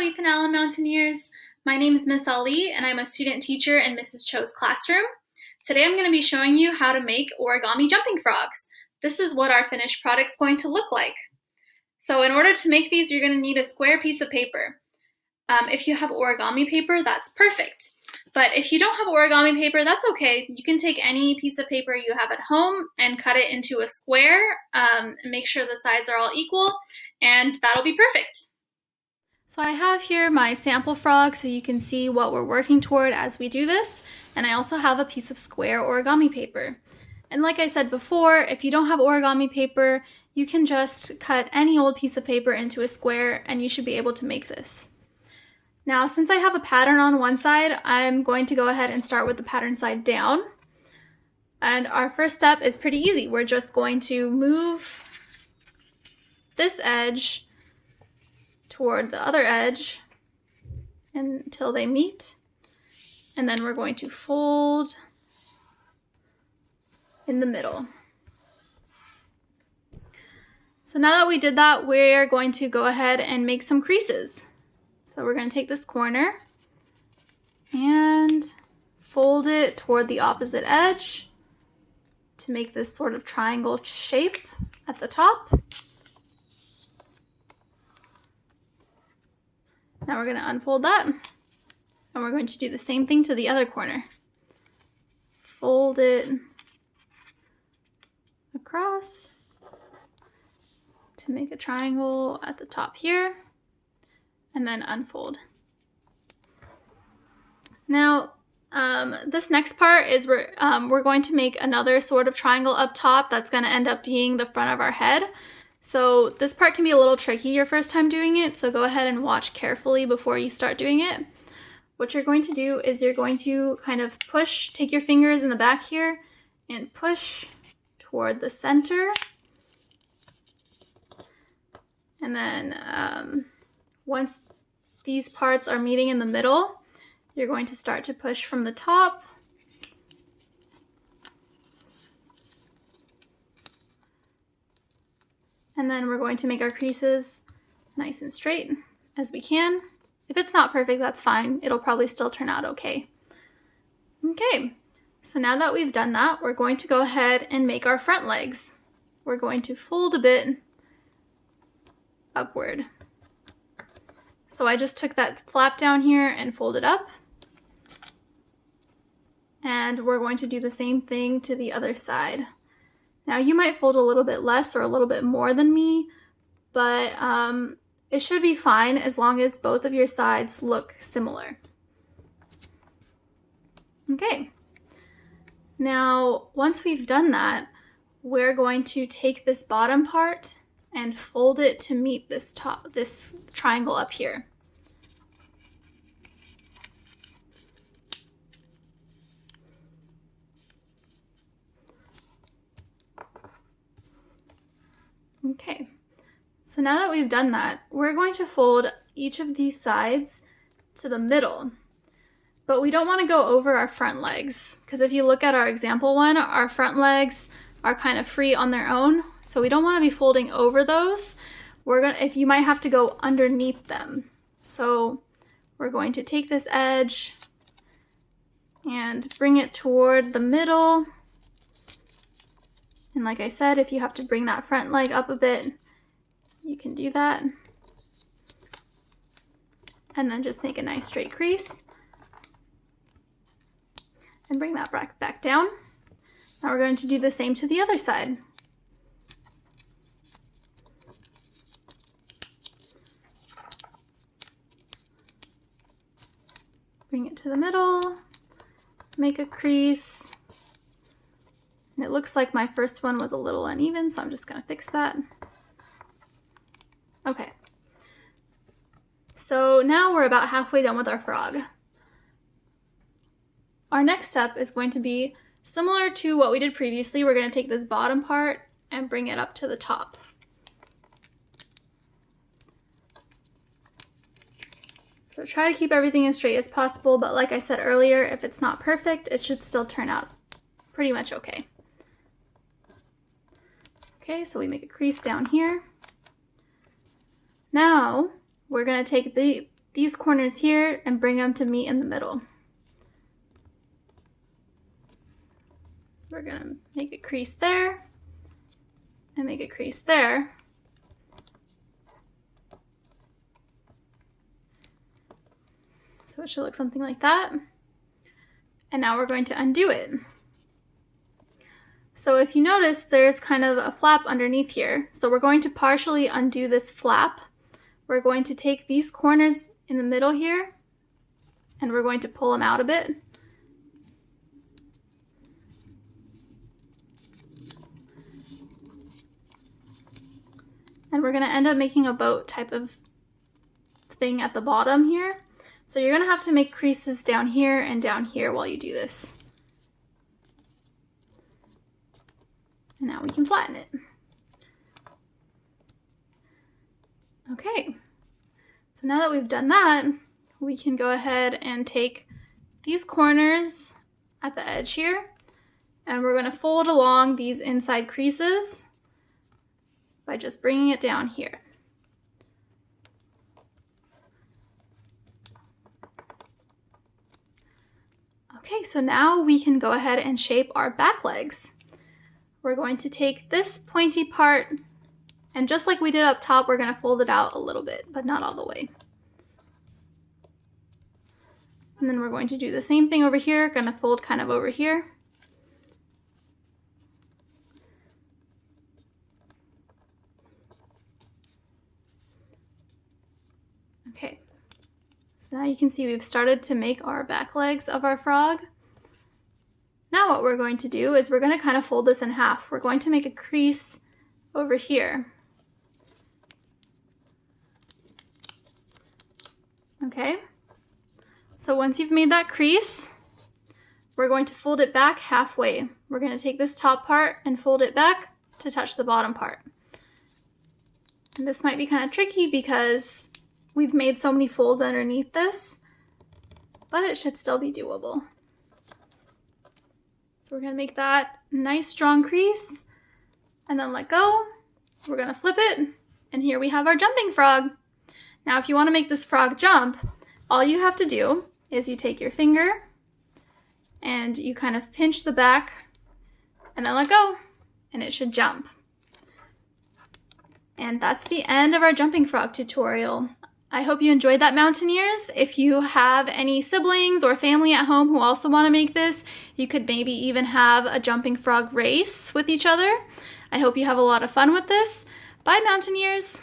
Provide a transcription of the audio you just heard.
Ethan Allen Mountaineers. My name is Miss Ali and I'm a student teacher in Mrs. Cho's classroom. Today I'm going to be showing you how to make origami jumping frogs. This is what our finished product is going to look like. So in order to make these, you're going to need a square piece of paper. If you have origami paper, that's perfect. But if you don't have origami paper, that's okay. You can take any piece of paper you have at home and cut it into a square, and make sure the sides are all equal, and that'll be perfect. So I have here my sample frog so you can see what we're working toward as we do this, and I also have a piece of square origami paper. And like I said before, if you don't have origami paper, you can just cut any old piece of paper into a square and you should be able to make this. Now, since I have a pattern on one side, I'm going to go ahead and start with the pattern side down. And our first step is pretty easy. We're just going to move this edge toward the other edge until they meet. And then we're going to fold in the middle. So now that we did that, we're going to go ahead and make some creases. So we're going to take this corner and fold it toward the opposite edge to make this sort of triangle shape at the top. Now we're going to unfold that, and we're going to do the same thing to the other corner. Fold it across to make a triangle at the top here, and then unfold. Now, this next part is we're going to make another sort of triangle up top that's going to end up being the front of our head. So this part can be a little tricky your first time doing it, so go ahead and watch carefully before you start doing it. What you're going to do is you're going to kind of push, take your fingers in the back here and push toward the center. And then once these parts are meeting in the middle, you're going to start to push from the top. And then we're going to make our creases nice and straight as we can. If it's not perfect, that's fine. It'll probably still turn out okay. Okay, so now that we've done that, we're going to go ahead and make our front legs. We're going to fold a bit upward. So I just took that flap down here and folded up. And we're going to do the same thing to the other side. Now you might fold a little bit less or a little bit more than me, but it should be fine as long as both of your sides look similar. Okay, now once we've done that, we're going to take this bottom part and fold it to meet this triangle up here. Okay, so now that we've done that, we're going to fold each of these sides to the middle. But we don't want to go over our front legs, because if you look at our example one, our front legs are kind of free on their own. So we don't want to be folding over those. If you might have to go underneath them. So we're going to take this edge and bring it toward the middle. And like I said, if you have to bring that front leg up a bit, you can do that. And then just make a nice straight crease. And bring that back down. Now we're going to do the same to the other side. Bring it to the middle, make a crease. And it looks like my first one was a little uneven, so I'm just gonna fix that. Okay. So now we're about halfway done with our frog. Our next step is going to be similar to what we did previously. We're gonna take this bottom part and bring it up to the top. So try to keep everything as straight as possible, but like I said earlier, if it's not perfect, it should still turn out pretty much okay. Okay, so we make a crease down here. Now we're going to take these corners here and bring them to meet in the middle. We're gonna make a crease there and make a crease there. So it should look something like that. And now we're going to undo it. So if you notice, there's kind of a flap underneath here. So we're going to partially undo this flap. We're going to take these corners in the middle here and we're going to pull them out a bit. And we're going to end up making a boat type of thing at the bottom here. So you're going to have to make creases down here and down here while you do this. And now we can flatten it. Okay, so now that we've done that, we can go ahead and take these corners at the edge here, and we're going to fold along these inside creases by just bringing it down here. Okay, so now we can go ahead and shape our back legs. We're going to take this pointy part, and just like we did up top, we're going to fold it out a little bit, but not all the way. And then we're going to do the same thing over here, going to fold kind of over here. Okay, so now you can see we've started to make our back legs of our frog. Now what we're going to do is we're going to kind of fold this in half. We're going to make a crease over here. Okay, so once you've made that crease, we're going to fold it back halfway. We're going to take this top part and fold it back to touch the bottom part. And this might be kind of tricky because we've made so many folds underneath this, but it should still be doable. So we're going to make that nice strong crease and then let go. We're going to flip it, and here we have our jumping frog. Now if you want to make this frog jump, all you have to do is you take your finger and you kind of pinch the back and then let go, and it should jump. And that's the end of our jumping frog tutorial. I hope you enjoyed that, Mountaineers. If you have any siblings or family at home who also want to make this, you could maybe even have a jumping frog race with each other. I hope you have a lot of fun with this. Bye, Mountaineers.